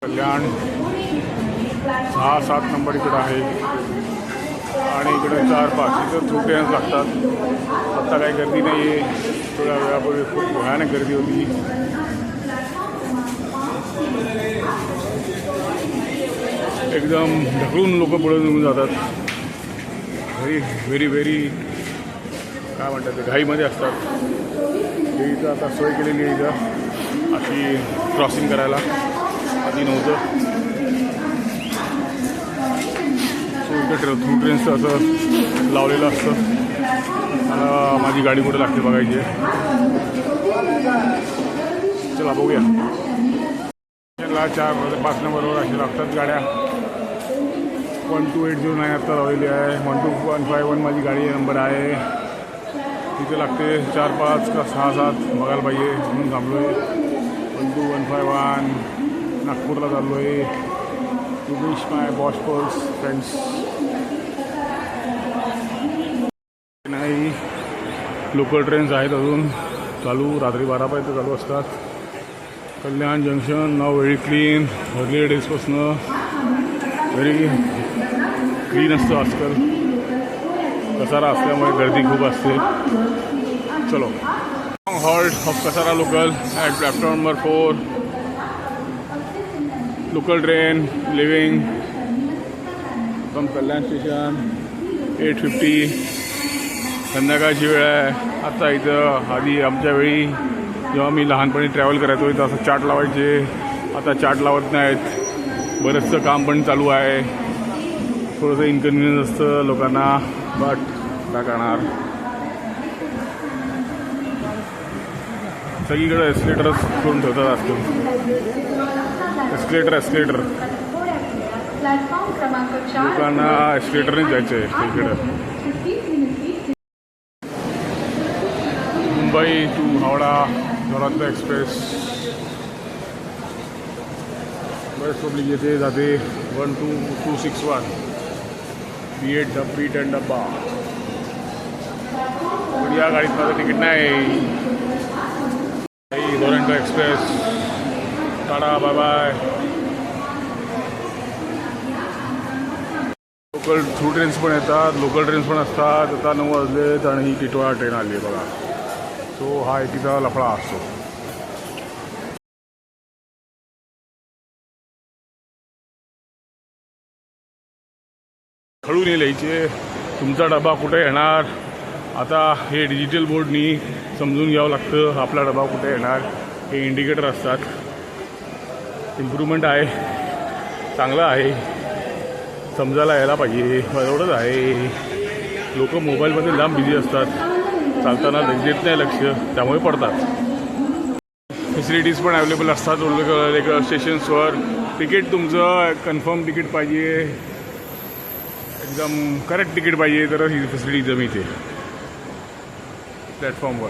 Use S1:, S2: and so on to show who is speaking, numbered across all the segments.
S1: कल्याण 6-7 number इकडं आहे आणि इकडे 4-5 इथं छोटे लागतात. आत्ता काही गर्दी नाही आहे. थोड्या वेळापूर्वी खूप भयानक गर्दी होती. एकदम ढकलून लोक पुढे निघून जातात. व्हेरी काय म्हणतात ते घाईमध्ये असतात. हे इथं आता सोय केलेली आहे इथं अशी क्रॉसिंग करायला, आधी नव्हतं. सो इथं थ्रू ट्रेन्सचं असं लावलेलं असतं. मला माझी गाडी कुठे लागते बघायची आहे. चला बघूया. 4-5 नंबरवर अशी लागतात गाड्या. 12809 आत्ता लावलेली आहे. 12151 माझी गाडी नंबर आहे. तिथे लागते 4-5 का 6-7 बघायला पाहिजे म्हणून थांबलो आहे. 12151 नागपूरला चाललो आहे. टू विश माय बॉस्पर्स फ्रेंड्स. नाही लोकल ट्रेन्स आहेत अजून चालू. रात्री 12पर्यंत चालू असतात. कल्याण जंक्शन नाव व्हेरी क्लीन. अर्ली डेजपासनं व्हेरी क्लीन असतं आजकाल. कसारा असल्यामुळे गर्दी खूप असते. चलो halt of Kasara local at platform number 4. Local train leaving from Kalyan station 8:50. संध्याकाळची वेळ आहे. आता इथं आधी आमच्या वेळी जेव्हा मी लहानपणी ट्रॅव्हल करायचो इथं असं चार्ट लावायचे. आता चार्ट लावत नाहीत. बरंचसं काम पण चालू आहे. थोडंसं इन्कन्व्हिनियन्स असतं लोकांना, बट काय करणार. सगळीकडे एस्केलेटरच करून ठेवतात आजकाल. एस्केलेटर लोकांना एस्केलेटरनेच जायचं आहे सगळीकडं. मुंबई टू हावडा दुरंतो एक्सप्रेस बरेच पब्लिक येते जाते. 12261 P10 डब्बा. पण या गाडीत माझं तिकीट नाही. Duronto express tata bye bye. Local through trains पण येतात, लोकल ट्रेन्स पण असतात. आता 9 वाजलेत आणि ही टिटवाळा ट्रेन आली आहे बघा. सो हा एकीचा लफडा असतो. खळून लिहायचे तुमचा डबा कुठे येणार. आता हे डिजिटल बोर्डनी समजून घ्यावं लागतं आपला डबा कुठे येणार. हे इंडिकेटर असतात. इम्प्रूव्हमेंट आहे, चांगलं आहे, समजायला यायला पाहिजे. एवढंच आहे. लोक मोबाईलमध्ये लांब बिझी असतात. चालताना देत नाही लक्ष, त्यामुळे पडतात. फॅसिलिटीज पण अवेलेबल असतात स्टेशन्सवर. तिकीट तुमचं कन्फर्म तिकीट पाहिजे, एकदम करेक्ट तिकीट पाहिजे तरच ही फॅसिलिटी जमीते प्लॅटफॉर्मवर.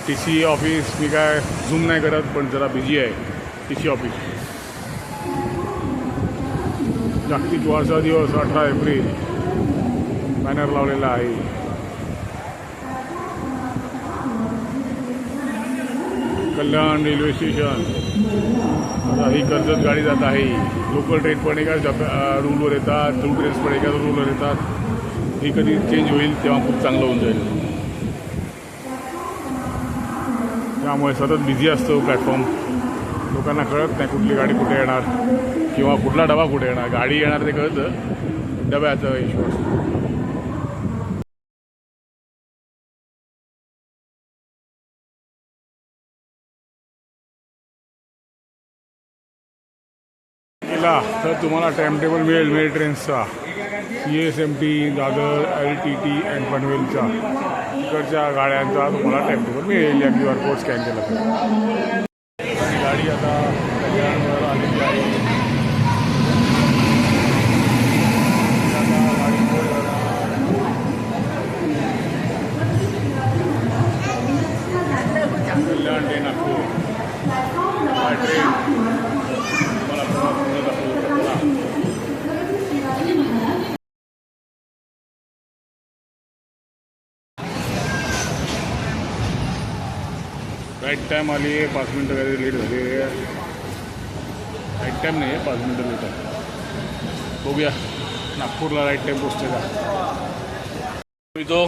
S1: TC ऑफिस मी काय झूम नाही करत, पण जरा बिझी आहे TC ऑफिस. जागतिक वारसा दिवस 18 एप्रिल बॅनर लावलेला आहे. कल्याण रेल्वे स्टेशन. आता ही कर्जत गाडी जात आहे. लोकल ट्रेन पण एका रूलवर येतात, थ्रू ट्रेन्स पण एका रूलवर येतात. ही कधी चेंज होईल तेव्हा खूप चांगलं होऊन जाईल. त्यामुळे सतत बिझी असतो प्लॅटफॉर्म. लोकांना कळत नाही कुठली गाडी कुठे येणार किंवा कुठला डबा कुठे येणार. गाडी येणार ते कळतं, डब्याचा इश्यू असतो. तर तुम्हाला टाईमटेबल मिळेल मेल ट्रेन्सचा. CSMT, दादर, LTT अँड पनवेलचा इकडच्या गाड्यांचा तुम्हाला टाईमटेबल मिळेल या QR कोड स्कॅन केला तर. गाडी आता कल्याणवर आलेली आहे. कल्याण ते नागपूर हा ट्रेन मला प्रवास करत असतो. राईट टाईम आली आहे. 5 मिनटं काही लेट झाली आहे. टाईम नाही आहे, 5 मिनिटं लेट आहे. बघूया नागपूरला राईट टाईम पोचते का. तो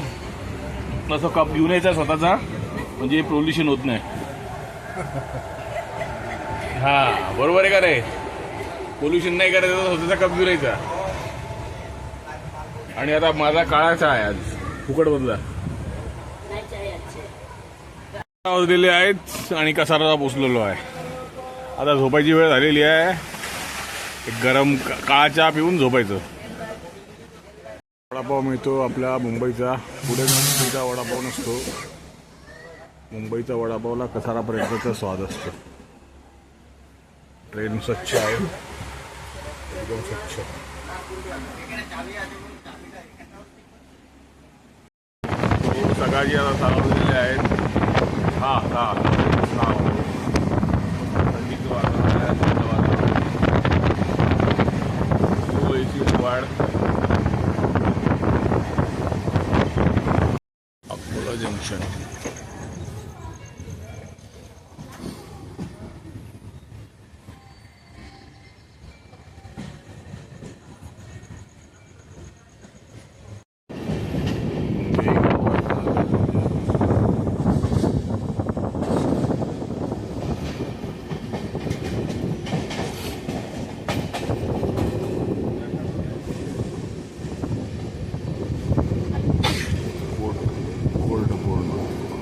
S1: तसं कप घेऊन यायचा स्वतःचा, म्हणजे पोल्युशन होत नाही. हां बरोबर आहे का रे, पोल्युशन नाही करायचं, स्वतःचा कप घेऊन यायचा. आणि आता माझा काळाचा आहे आज फुकट बदला वाजलेले आहेत आणि कसारा पोचलेलो आहे. आता झोपायची वेळ झालेली आहे. एक गरम काळा चहा पिऊन झोपायचं. वडापाव मिळतो आपल्या मुंबईचा, पुढे मुंबईचा वडापाव नसतो. मुंबईचा वडापावला कसारापर्यंतचा स्वाद असतो. ट्रेन स्वच्छ आहे, एकदम स्वच्छ. सकाळची आता चालवलेले आहेत. थंडीचं वातावरण वाढ. अकोला जंक्शन.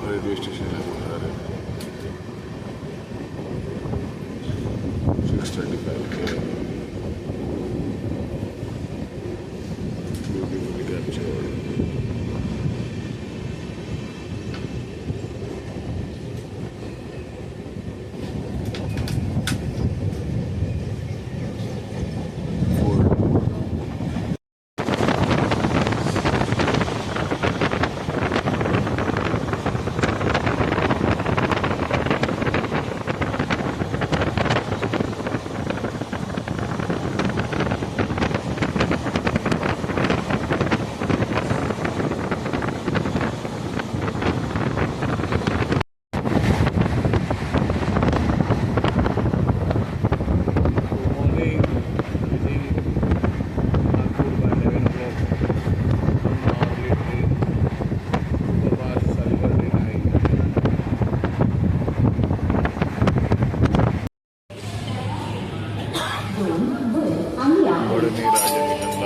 S1: रेल्वे स्टेशन आहे 6:35 ब्युटिफुली कॅप्चर्ड.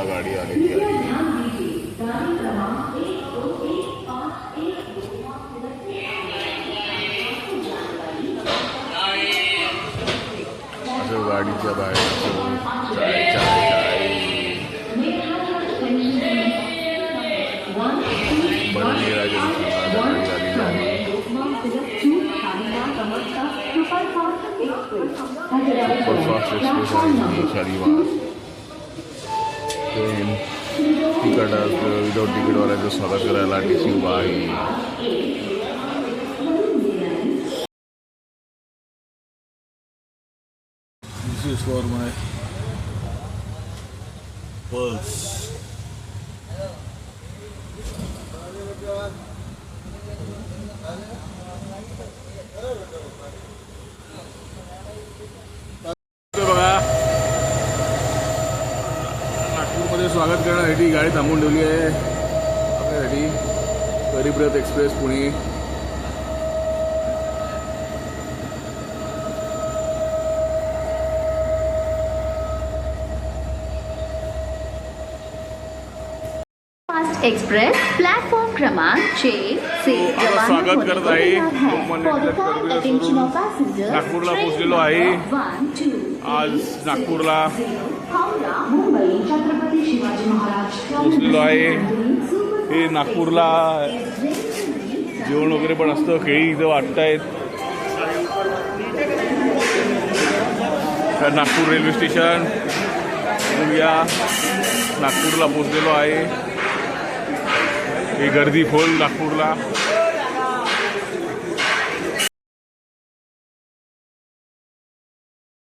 S1: गाडी आलेली आहे. गाडीच्या बाहेर चाय चाय चाय. बडनी राजा गाडी आलेली आहे. सुपरफास्ट एक्सप्रेस आहे शालिमार. ट्रेन तिकीट विदाउट तिकीटवाल्याचं स्वागत करायला TC उभा आहे. This is for my pulse. बघा नागपूरमध्ये स्वागत करण्यासाठी गाडी थांबवून ठेवली आहे आपल्यासाठी. गरीब रथ एक्सप्रेस पुणे.
S2: एक्सप्रेस प्लॅटफॉर्म क्रमांक 6 से
S1: स्वागत करत आहे. नागपूरला पोहोचलेलो आहे. आज नागपूरला पोहोचलेलो आहे. हे नागपूरला जेवण वगैरे पण असतं. खेळी इथं वाटत आहेत. तर नागपूर रेल्वे स्टेशन या नागपूरला पोहोचलेलो आहे. ही गर्दी फुल नागपूरला.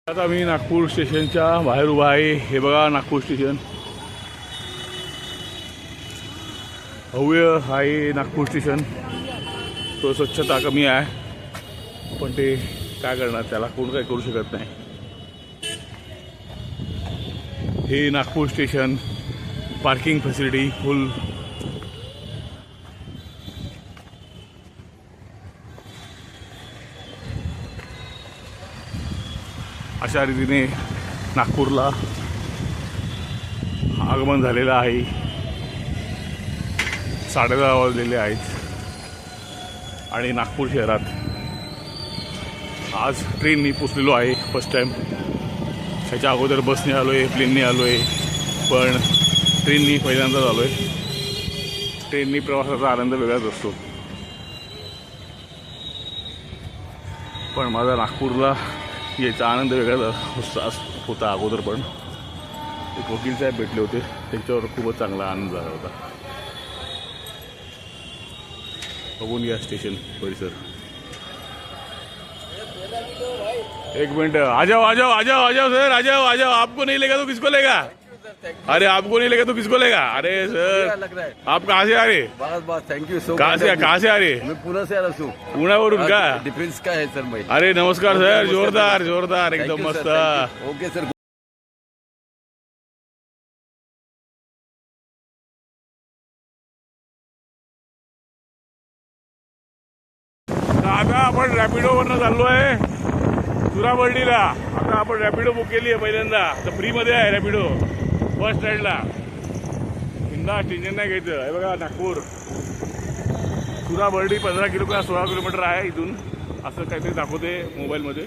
S1: आता मी नागपूर स्टेशनच्या बाहेर उभा आहे. हे बघा नागपूर स्टेशन भव्य आहे. नागपूर स्टेशन तो स्वच्छता कमी आहे, पण ते काय करणार, त्याला कोण काय करू शकत नाही. हे नागपूर स्टेशन, पार्किंग फॅसिलिटी फुल. अशा रीतीने नागपूरला आगमन झालेलं आहे. 10:30 वाजलेले आहेत आणि नागपूर शहरात आज ट्रेननी पोचलेलो आहे फर्स्ट टाईम. ह्याच्या अगोदर बसने आलो आहे, प्लेनने आलो आहे, पण ट्रेननी पहिल्यांदाच आलो आहे. ट्रेननी प्रवासाचा आनंद वेगळाच असतो. पण माझा नागपूरला याचा आनंद वेगळाच होता अगोदर. पण एक वकील साहेब भेटले होते, त्यांच्यावर खूपच चांगला आनंद झाला होता. बघून घ्या स्टेशन परिसर. एक मिनट, आ जाओ आ जाओ आ जाओ आ जाओ सर, आ जाओ आ जाओ. आपको नहीं लेगा तो किसको लेगा? अरे आपको नहीं लेगा तो किसको लेगा? अरे सर आप कहाँ से आ रहे?
S3: बस बस थँक्यू सो
S1: कहाँ से आ रहे?
S3: मी पुणे से आलो सू.
S1: पुण्यावरून का?
S3: डिफेन्स काय आहे सर मैं.
S1: अरे नमस्कार सर, जोरदार जोरदार एकदम मस्त.
S3: Okay sir.
S1: आता आपण रॅपिडोवरनं चाललो आहे सुराबर्डीला. आता आपण रॅपिडो बुक केली आहे पहिल्यांदा, तर फ्रीमध्ये आहे रॅपिडो बस स्टँडला. इंदा टेन्शन नाही घ्यायचं. हे बघा नागपूर सुराबर्डी 15 किलोमीटर 16 किलोमीटर आहे इथून, असं काहीतरी दाखवते मोबाईलमध्ये.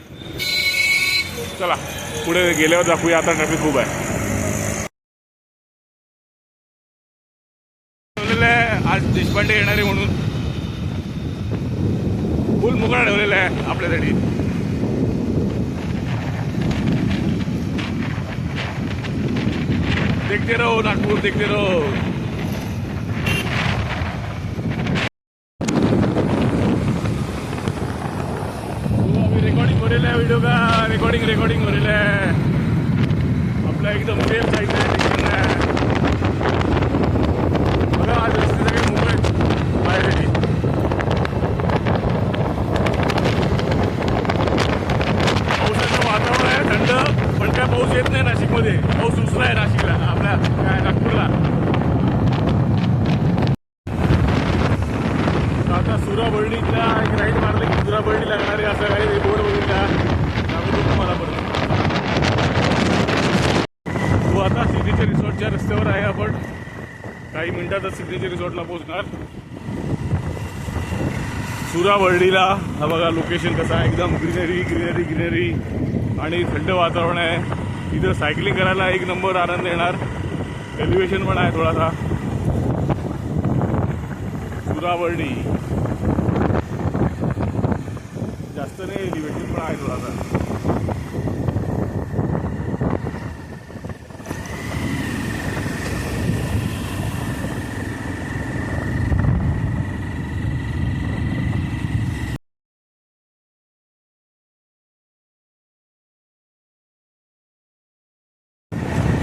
S1: चला पुढे गेल्यावर दाखवूया. आता ट्रॅफिक खूप आहे. आज देशपांडे येणारे म्हणून फुल मोकळा ठेवलेला आहे आपल्यासाठी. देखते रहो नागपूर, देखते रहो. अभी रिकॉर्डिंग हो रही है वीडियो का. रिकॉर्डिंग हो रही है. आपला एकदम सेफ जायचं आहे. बघा आज रस्ते सगळे मोकळे माझ्यासाठी. पावसाचं वातावरण आहे थंड, पण काय पाऊस येत नाही नाशिकमध्ये. पाऊस उसला आहे नाशिकला, आपल्या काय नागपूरला. आता सुराबर्डीला एक राईड मारले की सुराबर्डी लागणार आहे असं काही बोर्ड बघितला सांगतो तुम्हाला. पण तो आता सिग्नेचर रिसॉर्टच्या रस्त्यावर आहे. आपण काही मिनिटातच सिग्नेचर रिसॉर्टला पोहोचणार. सुराबर्डीला हा बघा लोकेशन कसं आहे, एकदम ग्रीनरी ग्रीनरी ग्रीनरी आणि थंड वातावरण आहे. इथं सायकलिंग करायला एक नंबर आनंद येणार. एलिव्हेशन पण आहे थोडासा. सुराबर्डी जास्त नाही, एलिव्हेशन पण आहे थोडासा.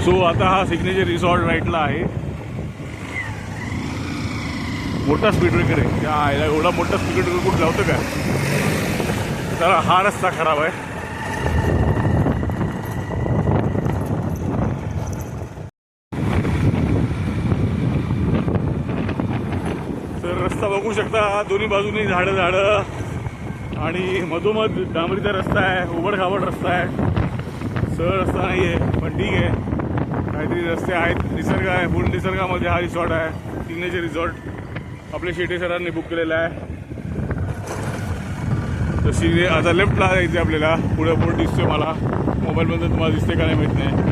S1: सो आता हा सिग्नेचर रिसॉर्ट राईटला आहे. मोठा स्पीड ब्रेकर आहे. त्या आयला एवढा मोठा स्पीड ब्रेकर कुठं लावतं का? त्याला हा रस्ता खराब आहे. तर रस्ता बघू शकता, दोन्ही बाजूनी झाडं आणि मधोमध डांबरीचा रस्ता आहे. उबड-खाबड रस्ता आहे. सरळ रस्ता नाही आहे, पण ठीक आहे. काहीतरी रस्ते आहेत. निसर्ग आहे, पूर्ण निसर्गामध्ये हा रिसॉर्ट आहे. सिग्नेचर रिसॉर्ट आपल्या शेटे सरांनी बुक केलेला आहे. तशी आता लेफ्टला जायचं आपल्याला. पुढे बोर्ड दिसतोय मला मोबाईलमध्ये, तुम्हाला दिसते का नाही माहीत नाही.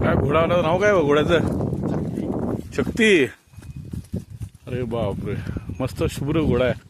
S1: काय घोडाला नाव काय घोड्याचं? शक्ती. अरे बापरे, मस्त शुभ्र घोडा आहे.